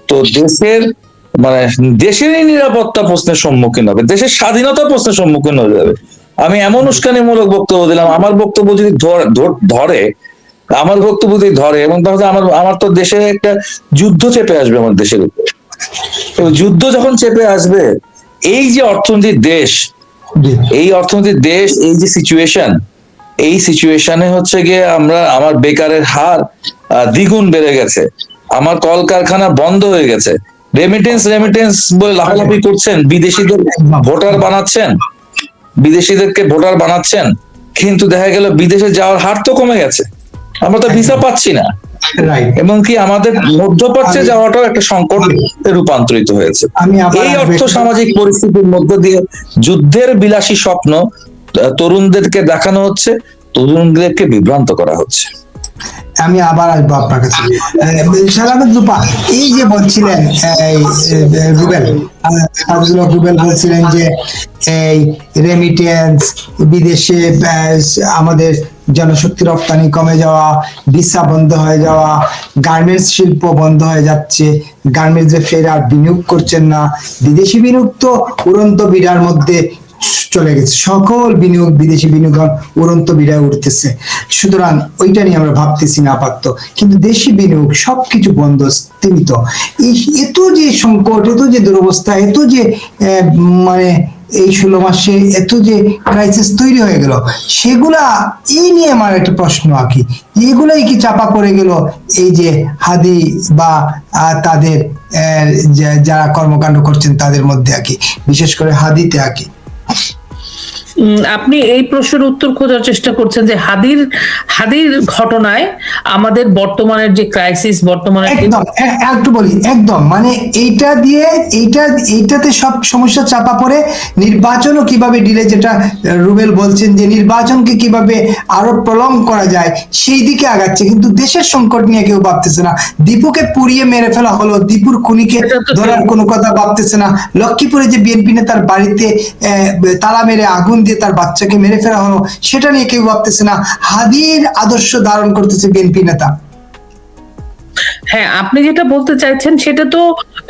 তো দেশের মানে দেশেরই নিরাপত্তা প্রশ্নের সম্মুখীন হবে, দেশের স্বাধীনতা প্রশ্নের সম্মুখীন হয়ে যাবে। আমি এমন উস্কানিমূলক বক্তব্য দিলাম, আমার বক্তব্য যদি ধরে আমার বক্তব্য যদি ধরে, এবং তাহলে আমার তো দেশে একটা যুদ্ধ চেপে আসবে আমার দেশের উপর। যুদ্ধ যখন চেপে আসবে, এই যে অর্থনীতির দেশ, এই অর্থনীতির দেশ, এই যে সিচুয়েশন, এই সিচুয়েশনে হচ্ছে গিয়ে আমার বেকারের হার দ্বিগুণ বেড়ে গেছে, আমার কলকারখানা বন্ধ হয়ে গেছে, রেমিটেন্স বলে লাফালাফি করছেন, বিদেশিদের ভোটার বানাচ্ছেন, বিদেশিদেরকে ভোটার বানাচ্ছেন, কিন্তু দেখা গেল বিদেশে যাওয়ার হার তো কমে গেছে, আমরা তো ভিসা পাচ্ছি না, এবং কি আমাদের মধ্যপ্রাচ্যে যাওয়াটাও একটা সংকট রূপান্তরিত হয়েছে। এই অর্থ সামাজিক পরিস্থিতির মধ্য দিয়ে যুদ্ধের বিলাসী স্বপ্ন তরুণদেরকে দেখানো হচ্ছে, তরুণদেরকে বিভ্রান্ত করা হচ্ছে। আমি আবার আসবো আপনার কাছে। সালামত রূপা, এই যে বলছিলেন রুবেল বলছিলেন যে এই রেমিটেন্স, বিদেশে আমাদের জনশক্তি রপ্তানি কমে যাওয়া, ভিসা বন্ধ হয়ে যাওয়া, গার্মেন্টস শিল্প বন্ধ হয়ে যাচ্ছে, গার্মেন্টসে ফের আর বিনিয়োগ করছেন না, বিদেশি বিনিয়োগ তো উড়ন্ত বিড়ার মধ্যে চলে গেছে, সকল বিনিয়োগ বিদেশি বিনিয়োগ উড়ন্ত বিড়ায় উঠতেছে। সুতরাং ওইটা নিয়ে আমরা ভাবতেছি না আপাতত, কিন্তু দেশি বিনিয়োগ সবকিছু বন্ধ, স্তীমিত। এত যে সংকট, এত যে দুরবস্থা, এত যে মানে এই 16 মাসে এত যে ক্রাইসিস তৈরি হয়ে গেল, সেগুলা এই নিয়ে আমার একটা প্রশ্ন আঁকি, এগুলাই কি চাপা পড়ে গেল এই যে হাদি বা তাদের যারা কর্মকাণ্ড করছেন তাদের মধ্যে আঁকি, বিশেষ করে হাদিতে আঁকি? আপনি এই প্রশ্নের উত্তর খোঁজার চেষ্টা করছেন যে হাদির ঘটনায় আমাদের বর্তমানের যে ক্রাইসিস, বর্তমানে একদম একটু বলি, একদম মানে এইটা দিয়ে এইটাতে সব সমস্যা চাপা পড়ে, নির্বাচনও কিভাবে ডিলে, যেটা রুবেল বলছেন যে নির্বাচনকে কিভাবে আরো প্রলং করা যায় সেই দিকে আগাচ্ছে, কিন্তু দেশের সংকট নিয়ে কেউ ভাবতেছে না। দীপুকে পুড়িয়ে মেরে ফেলা হলো, দীপুর খুনিকে ধরার কোনো কথা ভাবতেছে না। লক্ষ্মীপুরে যে বিএনপি নেতার বাড়িতে তালা মেরে আগুন দিয়ে তার বাচ্চাকে মেরে ফেলা হলো, সেটা নিয়ে কেউ ভাবতেছে না। হাদির আদর্শ ধারণ করতেছে বিএনপি নেতা। হ্যাঁ, আপনি যেটা বলতে চাইছেন সেটা তো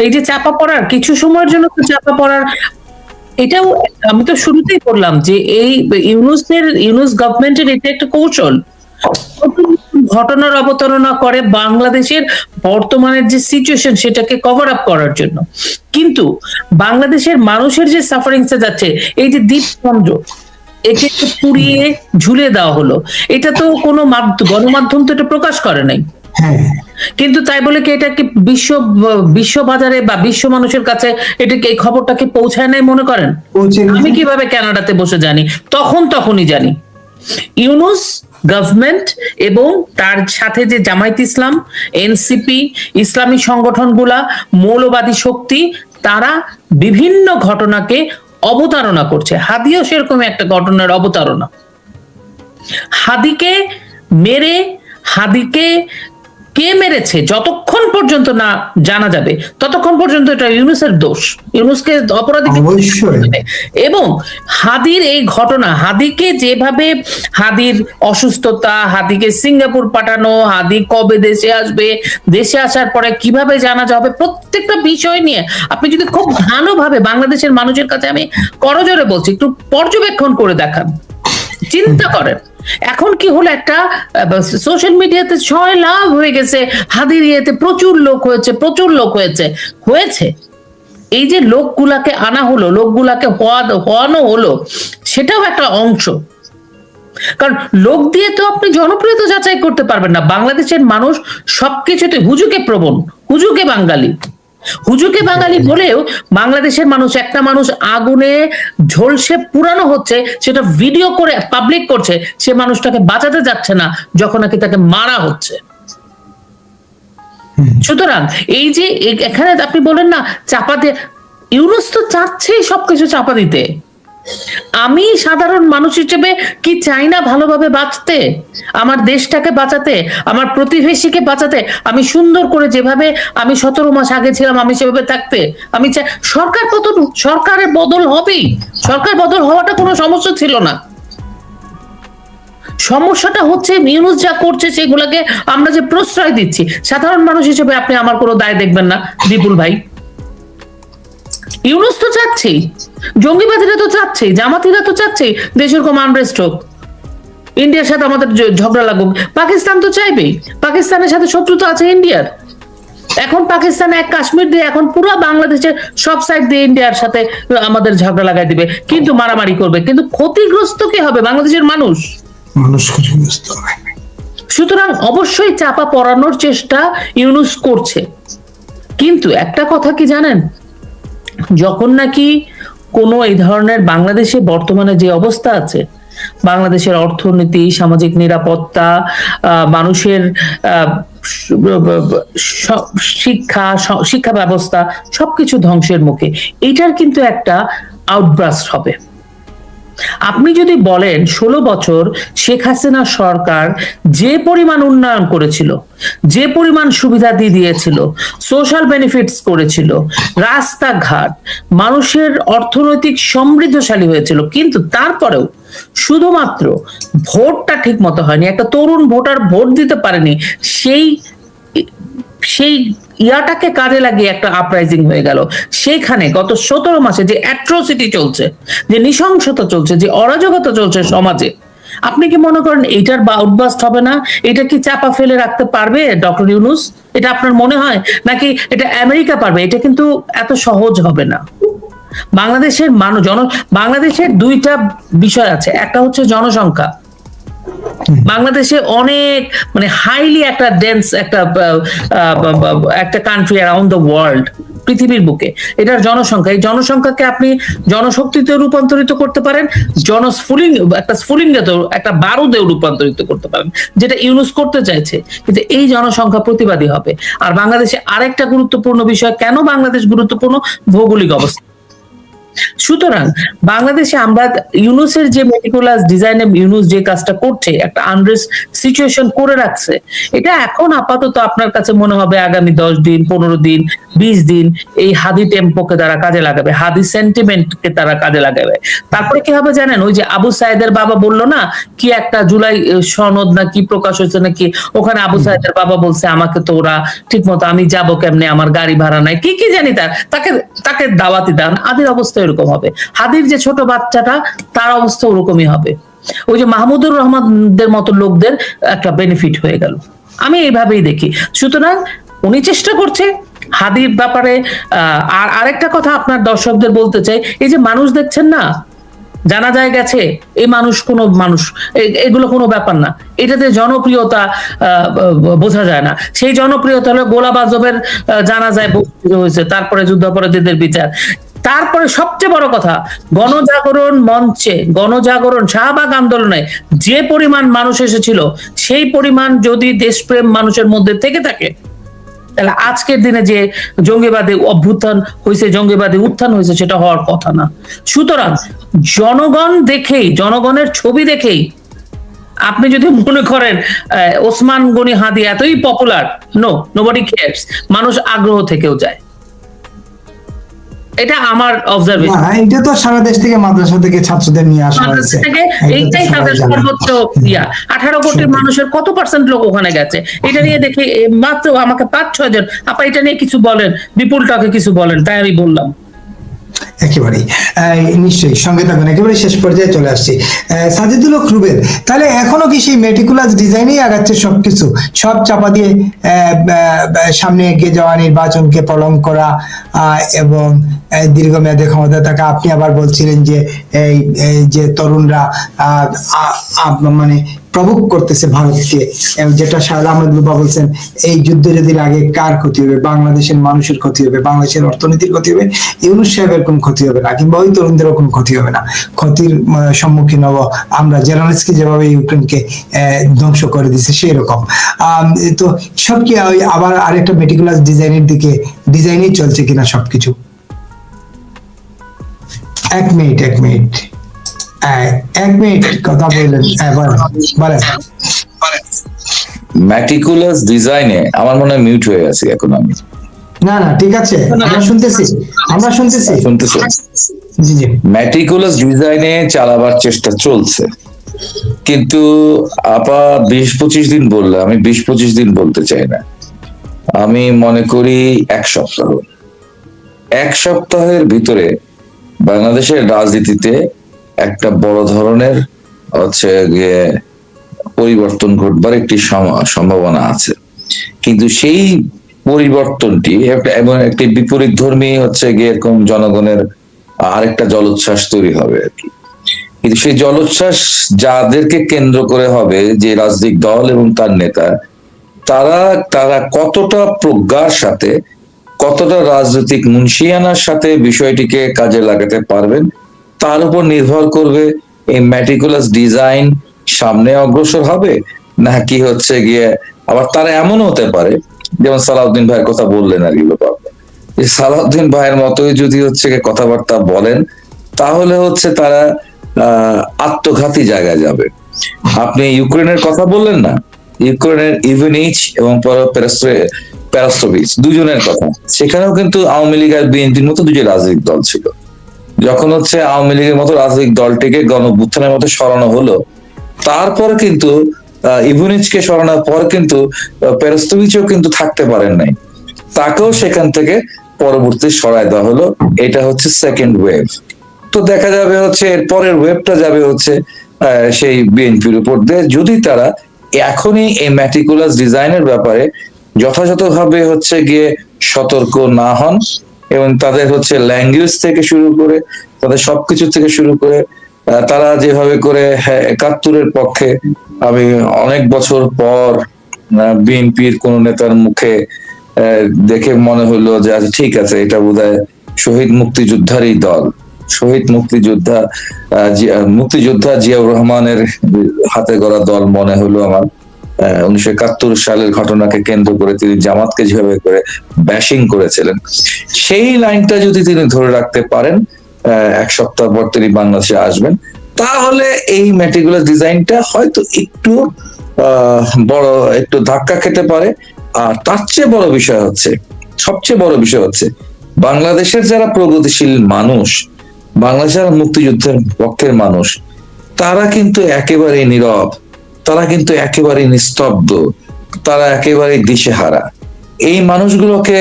এই যে চাপা পড়ার, কিছু সময়ের জন্য তো চাপা পড়ার, এটাও আমি তো শুরুতেই বললাম যে এই ইউনূস গভর্নমেন্টের এটা একটা কৌশল, ঘটনার অবতারণা করে বাংলাদেশের বর্তমানের যে সিচুয়েশন সেটাকে কভার আপ করার জন্য। কিন্তু বাংলাদেশের মানুষের যে সাফারিংসে যাচ্ছে, এই যে দ্বীপপুঞ্জ, একে পুড়িয়ে ঝুলে দেওয়া হলো, এটা তো কোনো গণমাধ্যম তো এটা প্রকাশ করে নাই, কিন্তু তাই বলে কি এটা কি বিশ্ব বাজারে বা বিশ্ব মানুষের কাছে এটাকে এই খবরটাকে পৌঁছায় নাই মনে করেন? আমি কিভাবে কানাডাতে বসে জানি? তখনই জানি ইউনূস গভর্নমেন্ট এবং তার সাথে যে জামায়াত ইসলাম, এনসিপি, ইসলামী সংগঠনগুলা, মৌলবাদী শক্তি, তারা বিভিন্ন ঘটনাকে অবতারণা করছে। হাদিও সেরকম একটা ঘটনার অবতারণা। হাদিকে মেরে, হাদিকে কে মেরেছে যতক্ষণ পর্যন্ত না জানা যাবে ততক্ষণ পর্যন্ত এটা ইউনূসের দোষ, ইউনূসকে অপরাধী। এবং হাদির এই ঘটনা, হাদিকে যেভাবে, হাদির অসুস্থতা, হাদিকে সিঙ্গাপুর পাঠানো, হাদি কবে দেশে আসবে, দেশে আসার পরে কিভাবে জানা যাবে, প্রত্যেকটা বিষয় নিয়ে আপনি যদি খুব ভালোভাবে বাংলাদেশের মানুষের কাছে আমি করজোরে বলছি, একটু পর্যবেক্ষণ করে দেখান, চিন্তা করেন। এখন কি হলো, একটা সোশ্যাল মিডিয়াতে 6 লাভ হয়ে গেছে, হাদির ইয়েতে প্রচুর লোক হয়েছে। এই যে লোকগুলাকে আনা হলো, লোকগুলাকে হওয়ানো হলো, সেটাও একটা অংশ। কারণ লোক দিয়ে তো আপনি জনপ্রিয়তা যাচাই করতে পারবেন না। বাংলাদেশের মানুষ সবকিছুতে হুজুকে প্রবণ, হুজুকে বাঙালি, হুজুকে বাঙালি বলেও বাংলাদেশের মানুষ, একটা মানুষ আগুনে ঝলসে পুরানো হচ্ছে, সেটা ভিডিও করে পাবলিক করছে, সে মানুষটাকে বাঁচাতে যাচ্ছে না যখন নাকি তাকে মারা হচ্ছে। সুতরাং এই যে এখানে আপনি বলেন না চাপা দিয়ে, ইউনূস তো চাচ্ছেই সবকিছু চাপা দিতে। আমি সাধারণ মানুষ হিসেবে কি চাই না ভালোভাবে বাঁচতে, আমার দেশটাকে বাঁচাতে, আমার প্রতিবেশীকে বাঁচাতে, আমি সুন্দর করে যেভাবে আমি 17 মাস আগে ছিলাম আমি সেভাবে থাকতে আমি চাই। সরকারের বদল হবেই, সরকার বদল হওয়াটা কোনো সমস্যা ছিল না। সমস্যাটা হচ্ছে ইউনূস যা করছে সেগুলোকে আমরা যে প্রশ্রয় দিচ্ছি। সাধারণ মানুষ হিসেবে আপনি আমার কোনো দায় দেখবেন না বিপুল ভাই। ইউনূস তো চাচ্ছেই, জঙ্গিবাদীরা তো চাচ্ছেই, জামাতিরা তো চাচ্ছেই দেশের কম আনরেস্ট হোক, ইন্ডিয়ার সাথে আমাদের ঝগড়া লাগুক। পাকিস্তান তো চাইবেই, পাকিস্তানের সাথে শত্রুতা আছে ইন্ডিয়ার। এখন পাকিস্তান এক কাশ্মীর দিয়ে এখন পুরো বাংলাদেশের সব সাইড দিয়ে ইন্ডিয়ার সাথে আমাদের ঝগড়া লাগাই দিবে, কিন্তু মারামারি করবে, কিন্তু ক্ষতিগ্রস্ত কে হবে? বাংলাদেশের মানুষ। সুতরাং অবশ্যই চাপা পড়ানোর চেষ্টা ইউনূস করছে। কিন্তু একটা কথা কি জানেন, যখন নাকি কোনো এই ধরনের বাংলাদেশে বর্তমানে যে অবস্থা আছে, বাংলাদেশের অর্থনীতি, সামাজিক নিরাপত্তা, মানুষের শিক্ষা ব্যবস্থা সবকিছু ধ্বংসের মুখে, এটার কিন্তু একটা আউটব্রাস্ট হবে। আপনি যদি বলেন 16 বছর শেখ হাসিনা সরকার যে পরিমাণ উন্নয়ন করেছিল, যে পরিমাণ সুবিধা দিয়ে দিয়েছিল, সোশ্যাল বেনিফিটস করেছিল, রাস্তাঘাট, মানুষের অর্থনৈতিক সমৃদ্ধশালী হয়েছিল, কিন্তু তারপরেও শুধুমাত্র ভোটটা ঠিক মতো হয়নি, একটা তরুণ ভোটার ভোট দিতে পারেনি, সেই ইয়াটাকে কাজে লাগিয়ে একটা আপরাইজিং হয়ে গেল। সেইখানে গত 17 মাসে যে অ্যাট্রোসিটি চলছে, যে নৃশংসতা চলছে, যে অরাজকতা চলছে সমাজে, আপনি কি মনে করেন এইটার আউটবাস্ট হবে না? এটা কি চাপা ফেলে রাখতে পারবে ডক্টর ইউনূস? এটা আপনার মনে হয়? নাকি এটা আমেরিকা পারবে? এটা কিন্তু এত সহজ হবে না। বাংলাদেশের বাংলাদেশের দুইটা বিষয় আছে, একটা হচ্ছে জনসংখ্যা। বাংলাদেশে অনেক হাইলি একটা ডেন্স একটা কান্ট্রি অ্যারাউন্ড দ্য ওয়ার্ল্ড, পৃথিবীর বুকে। এটার জনসংখ্যা, এই জনসংখ্যাকে আপনি জনশক্তিতে রূপান্তরিত করতে পারেন, একটা বারুদেও রূপান্তরিত করতে পারেন, যেটা ইউনূস করতে চাইছে। কিন্তু এই জনসংখ্যা প্রতিবাদী হবে। আর বাংলাদেশে আরেকটা গুরুত্বপূর্ণ বিষয়, কেন বাংলাদেশ গুরুত্বপূর্ণ? ভৌগোলিক অবস্থা। সুতরাং বাংলাদেশে আমরা ইউনূসের যে মেটিকুলাস ডিজাইনে ইউনূস যে কাজটা করছে, একটা আনরেস্ট সিচুয়েশন করে রাখছে, এটা এখন আপাতত আপনার কাছে মনে হবে আগামী 10 দিন, 15 দিন, 20 দিন এই হাদি টেম্পোকে তারা কাজে লাগাবে, হাদি সেন্টিমেন্টকে তারা কাজে লাগাবে। তারপরে কি হবে জানেন? ওই যে আবু সাইদের বাবা বললো না, কি একটা জুলাই সনদ না কি প্রকাশ হয়েছে নাকি, ওখানে আবু সাইদের বাবা বলছে আমাকে তো ওরা ঠিক মতো, আমি যাবো কেমনে, আমার গাড়ি ভাড়া নাই, কি জানি, তাকে দাওয়াতি দেন। আদির অবস্থা এরকম হবে, হাদির যে ছোট বাচ্চাটা তার অবস্থা ওরকমই হবে। ওই যে মাহমুদুর রহমানদের মতো লোকদের একটা বেনিফিট হয়ে গেল, আমি এইভাবেই দেখি। সুতরাং উনি চেষ্টা করছে হাদির ব্যাপারে। আর আরেকটা কথা আপনার দর্শকদের বলতে চাই, এই যে মানুষ দেখছেন না, জানা যায় গেছে, এই মানুষ এগুলো কোনো ব্যাপার না, এটাতে জনপ্রিয়তা বোঝা যায় না। সেই জনপ্রিয়তা হলো গোলাম আজমের জানাজায় হয়েছে, তারপরে যুদ্ধাপরাধীদের বিচার, তারপরে সবচেয়ে বড় কথা গণজাগরণ মঞ্চে, গণজাগরণ শাহবাগ আন্দোলনে যে পরিমাণ মানুষ এসেছিল, সেই পরিমাণ যদি দেশপ্রেম মানুষের মধ্যে থেকে থাকে, তাহলে আজকের দিনে যে জঙ্গিবাদী অভ্যুত্থান হয়েছে, জঙ্গিবাদী উত্থান হয়েছে, সেটা হওয়ার কথা না। সুতরাং জনগণ দেখেই, জনগণের ছবি দেখেই আপনি যদি মনে করেন ওসমান গনি হাদি এতই পপুলার, নোবডি কেয়ারস, মানুষ আগ্রহ থেকেও যায়। এটা আমার অবজারভেশন। এটা তো সারা দেশ থেকে, মাদ্রাসা থেকে ছাত্রদের নিয়ে আসা হয়েছে, এইটাই তাদের সর্বোচ্চ ইয়া। 18 কোটি মানুষের কত পার্সেন্ট লোক ওখানে গেছে, এটা নিয়ে দেখি মাত্র আমাকে 5-6 জন আপা এটা নিয়ে কিছু বলেন, বিপুলটাকে কিছু বলেন, তাই আমি বললাম। একেবারেই নিশ্চয়ই, সঙ্গে থাকুন, একেবারে শেষ পর্যায়ে চলে আসছি। সাজিদুল হক রুবেল, তাহলে এখনো কি সেই মেটিকুলাস ডিজাইনেই আগাচ্ছে সবকিছু, সব চাপা দিয়ে সামনে এগিয়ে যাওয়া, নির্বাচনকে প্রলং করা এবং দীর্ঘমেয়াদী ক্ষমতা থাকা? আপনি আবার বলছিলেন যে এই যে তরুণরা প্রভোগ করতেছে ভারতকে, যেটা শাহেদ আহমেদ লুবা বলছেন, এই যুদ্ধ যদি লাগে কার ক্ষতি হবে? বাংলাদেশের মানুষের ক্ষতি হবে, বাংলাদেশের অর্থনীতির ক্ষতি হবে, ইউনূস সাহেবের কোন ক্ষতি হবে না, কিংবা ওই তরুণদেরও কোন ক্ষতি হবে না। ক্ষতির সম্মুখীন হব আমরা, জেলেনস্কি যেভাবে ইউক্রেনকে ধ্বংস করে দিচ্ছে সেই রকম। তো সব কি আবার আরেকটা মেটিকুলাস ডিজাইনের দিকে ডিজাইনই চলছে কিনা সবকিছু? এক মিনিট কথা বললেন, বলেন। ম্যাটিকুলাস ডিজাইনে আমার মনে হয় মিউট হয়ে গেছে এখন আমি। না ঠিক আছে, আমরা শুনতেছি। শুনতেছো? জি জি। ম্যাটিকুলাস ডিজাইনে চালাবার চেষ্টা চলছে, কিন্তু আপা 20-25 দিন বললে, আমি 20-25 দিন বলতে চাই না, আমি মনে করি 1 সপ্তাহের ভিতরে বাংলাদেশের রাজনীতিতে একটা বড় ধরনের হচ্ছে গিয়ে পরিবর্তন ঘটবার একটি সম্ভাবনা আছে। কিন্তু সেই পরিবর্তনটি এবং একটি বিপরীত ধর্মী হচ্ছে গিয়ে এরকম জনগণের আরেকটা জলোচ্ছ্বাস তৈরি হবে আর কি। কিন্তু সেই জলোচ্ছ্বাস যাদেরকে কেন্দ্র করে হবে, যে রাজনৈতিক দল এবং তার নেতা, তারা কতটা প্রজ্ঞার সাথে, কতটা রাজনৈতিক মুনশিয়ানার সাথে বিষয়টিকে কাজে লাগাতে পারবেন, তার উপর নির্ভর করবে এই ম্যাটিকুলাস ডিজাইন সামনে অগ্রসর হবে নাকি হচ্ছে গিয়ে আবার তারা এমন হতে পারে, যেমন সালাউদ্দিন ভাইয়ের কথা বললেন আর কি, সালাউদ্দিন ভাইয়ের মতোই যদি হচ্ছে কথাবার্তা বলেন, তাহলে হচ্ছে তারা আত্মঘাতী জায়গায় যাবে। আপনি ইউক্রেনের কথা বললেন না, ইউক্রেনের ইভেনিচ এবং পেরাস্ট্রোভিচ দুজনের কথা, সেখানেও কিন্তু আওয়ামী লীগ আর বিএনপির মতো দুটো রাজনৈতিক দল ছিল। যখন হচ্ছে আওয়ামী লীগের মতো রাজনৈতিক দলটিকে গণঅভ্যুত্থানের মতো সরানো হলো, তারপর কিন্তু ইভেনিচকে সরানোর পর কিন্তু পেরাস্ট্রোভিচও কিন্তু থাকতে পারেন নাই, তাকেও সেখান থেকে পরবর্তী সরায় দেওয়া হলো। এটা হচ্ছে সেকেন্ড ওয়েভ। তো দেখা যাবে হচ্ছে এর পরের ওয়েভটা যাবে হচ্ছে সেই বিএনপির উপর দিয়ে, যদি তারা এখনই এই ম্যাটিকুলাস ডিজাইনের ব্যাপারে যথাযথভাবে হচ্ছে গিয়ে সতর্ক না হন, এবং তাদের হচ্ছে ল্যাঙ্গুয়েজ থেকে শুরু করে তাদের সবকিছু থেকে শুরু করে তারা যেভাবে করে 71-এর পক্ষে, আমি অনেক বছর পর বিএনপির কোন নেতার মুখে দেখে মনে হলো যে আচ্ছা ঠিক আছে, এটা বোধহয় শহীদ মুক্তিযোদ্ধারই দল, শহীদ মুক্তিযোদ্ধা জিয়াউর রহমানের হাতে গড়া দল মনে হলো আমার। 1971 সালের ঘটনাকে কেন্দ্র করে তিনি জামাতকে যেভাবে করে ব্যাশিং করেছিলেন, সেই লাইনটা যদি তিনি ধরে রাখতে পারেন, 1 সপ্তাহ পর তিনি বাংলাদেশে আসবেন, তাহলে এই ম্যাটিকুলাস ডিজাইনটা হয়তো একটু একটু ধাক্কা খেতে পারে। আর তার চেয়ে বড় বিষয় হচ্ছে, সবচেয়ে বড় বিষয় হচ্ছে, বাংলাদেশের যারা প্রগতিশীল মানুষ, বাংলাদেশের মুক্তিযুদ্ধের পক্ষের মানুষ, তারা কিন্তু একেবারেই নীরব, তারা কিন্তু একেবারেই নিস্তব্ধ, তারা একেবারেই দিশেহারা। এই মানুষগুলোকে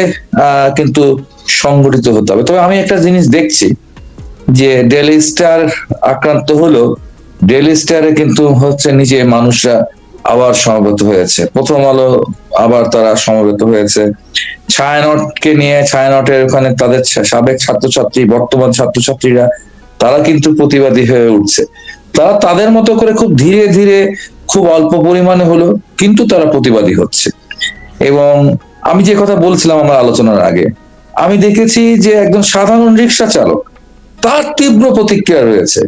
কিন্তু সংগঠিত হতে হবে। তবে আমি একটা জিনিস দেখছি যে ডেইলি স্টার আক্রান্ত হলো, ডেইলি স্টারে কিন্তু হচ্ছে নিজে মানুষরা আবার সমবেত হয়েছে, প্রথম আলো আবার তারা সমবেত হয়েছে, ছায়ানটকে নিয়ে, ছায়ানটের ওখানে তাদের সাবেক ছাত্রছাত্রী, বর্তমান ছাত্রছাত্রীরা, তারা কিন্তু প্রতিবাদী হয়ে উঠছে। তারা তাদের মতো করে খুব ধীরে ধীরে, খুব অল্প পরিমাণে হলো, কিন্তু তারা প্রতিবাদী হচ্ছে। এবং আমি যে কথা বলছিলাম আমার আলোচনার আগে, আমি দেখেছি যে একজন সাধারণ রিক্সা চালক, তার তীব্র প্রতিক্রিয়া রয়েছে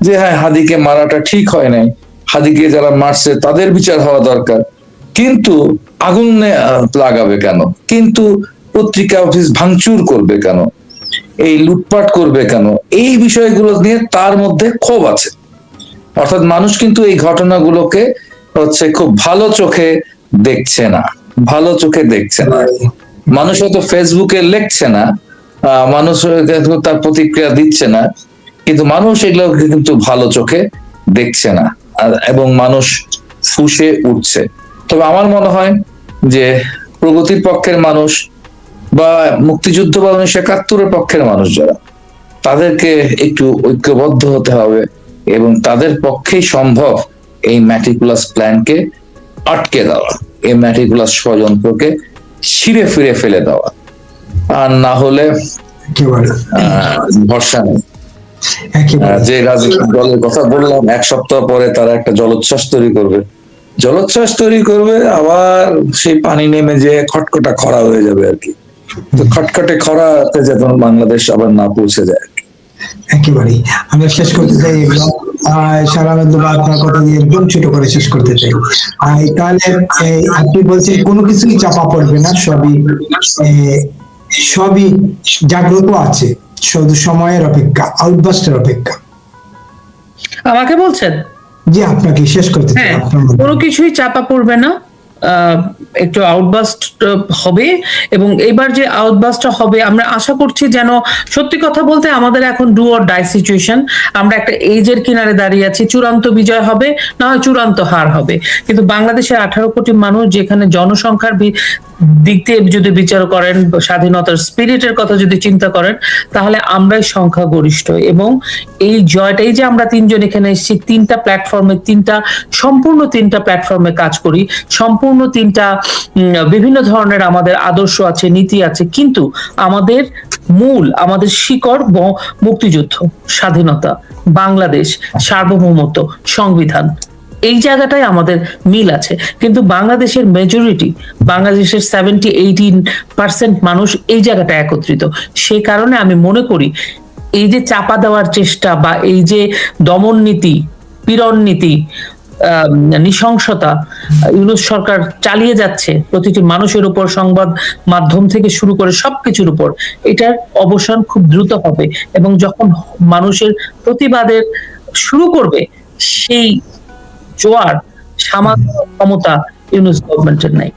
যে হ্যাঁ, হাদিকে মারাটা ঠিক হয় নাই, হাদিকে যারা মারছে তাদের বিচার হওয়া দরকার, কিন্তু আগুন লাগাবে কেন, কিন্তু পত্রিকা অফিস ভাঙচুর করবে কেন, এই লুটপাট করবে কেন, এই বিষয়গুলো নিয়ে তার মধ্যে ক্ষোভ আছে। অর্থাৎ মানুষ কিন্তু এই ঘটনাগুলোকে হচ্ছে খুব ভালো চোখে দেখছে না, ভালো চোখে দেখছে না। মানুষ হয়তো ফেসবুকে লিখছে না, মানুষ তার প্রতিক্রিয়া দিচ্ছে না, কিন্তু মানুষ এগুলোকে কিন্তু ভালো চোখে দেখছে না, এবং মানুষ ফুঁসে উঠছে। তবে আমার মনে হয় যে প্রগতির পক্ষের মানুষ বা মুক্তিযুদ্ধ বা 1971-এর পক্ষের মানুষ যারা, তাদেরকে একটু ঐক্যবদ্ধ হতে হবে, এবং তাদের পক্ষেই সম্ভব এই ম্যাটিকুলাস প্ল্যানকে আটকে দেওয়া, এই ম্যাটিকুলাস ষড়যন্ত্রকে ছিঁড়ে ফিরে ফেলে দেওয়া। আর না হলে ভরসা নেই। একেবারে যে রাজনৈতিক দলের কথা বললাম, এক সপ্তাহ পরে তারা একটা জলোচ্ছ্বাস তৈরি করবে, আবার সেই পানি নেমে যে খটখটা খরা হয়ে যাবে আর কি। তো খটখটে খরাতে যেন বাংলাদেশ আবার না পৌঁছে যায় আর কি। একেবারেই আমরা শেষ করতে চাই একদম সারানন্দ বা আপনার কথা দিয়ে একদম ছোট করে শেষ করতে চাই। তাহলে আপনি বলছেন কোনো কিছুই চাপা পড়বে না, সবই জাগ্রত আছে, শুধু সময়ের অপেক্ষা, আউটবাস্টের অপেক্ষা। আমাকে বলছেন? জি, আপনাকে শেষ করতে চাই। হ্যাঁ, আপনার মধ্যে কোনো কিছুই চাপা পড়বে না, একটু আউটবাস্ট হবে। এবং এবার যে আউটবাস্টটা হবে আমরা আশা করছি যেন, সত্যি কথা বলতে আমাদের এখন ডু অর ডাই সিচুয়েশন। আমরা একটা এজের কিনারে দাঁড়িয়ে আছি, চূড়ান্ত বিজয় হবে না হয় চূড়ান্ত হার হবে। কিন্তু বাংলাদেশের 18 কোটি মানুষ, যেখানে জনসংখ্যার দিক দিয়ে যদি বিচার করেন, স্বাধীনতার স্পিরিটের কথা যদি চিন্তা করেন, তাহলে আমরাই সংখ্যাগরিষ্ঠ। এবং এই জয়টাই যে আমরা তিনজন এখানে এসেছি, সম্পূর্ণ তিনটা প্ল্যাটফর্মে কাজ করি, সম্পূর্ণ তিনটা বিভিন্ন ধরনের আমাদের আদর্শ আছে, নীতি আছে, কিন্তু আমাদের আমাদের শিকড় মুক্তিযুদ্ধ, স্বাধীনতা, বাংলাদেশ, সার্বভৌমত্ব, সংবিধান। এই জায়গাটায় আমাদের মিল আছে। কিন্তু বাংলাদেশের মেজরিটি, বাংলাদেশের 70-80% মানুষ এই জায়গাটা একত্রিত। সেই কারণে আমি মনে করি এই যে চাপা দেওয়ার চেষ্টা বা এই যে দমন নীতি, পীড়ন নীতি, নৃশংসতা ইউনূস সরকার চালিয়ে যাচ্ছে প্রতিটি মানুষের উপর, সংবাদ মাধ্যম থেকে শুরু করে সবকিছুর উপর, এটার অবসান খুব দ্রুত হবে। এবং যখন মানুষের প্রতিবাদের শুরু করবে, সেই জোয়ার সামান্য ক্ষমতা ইউনূস গভর্নমেন্টের নাই।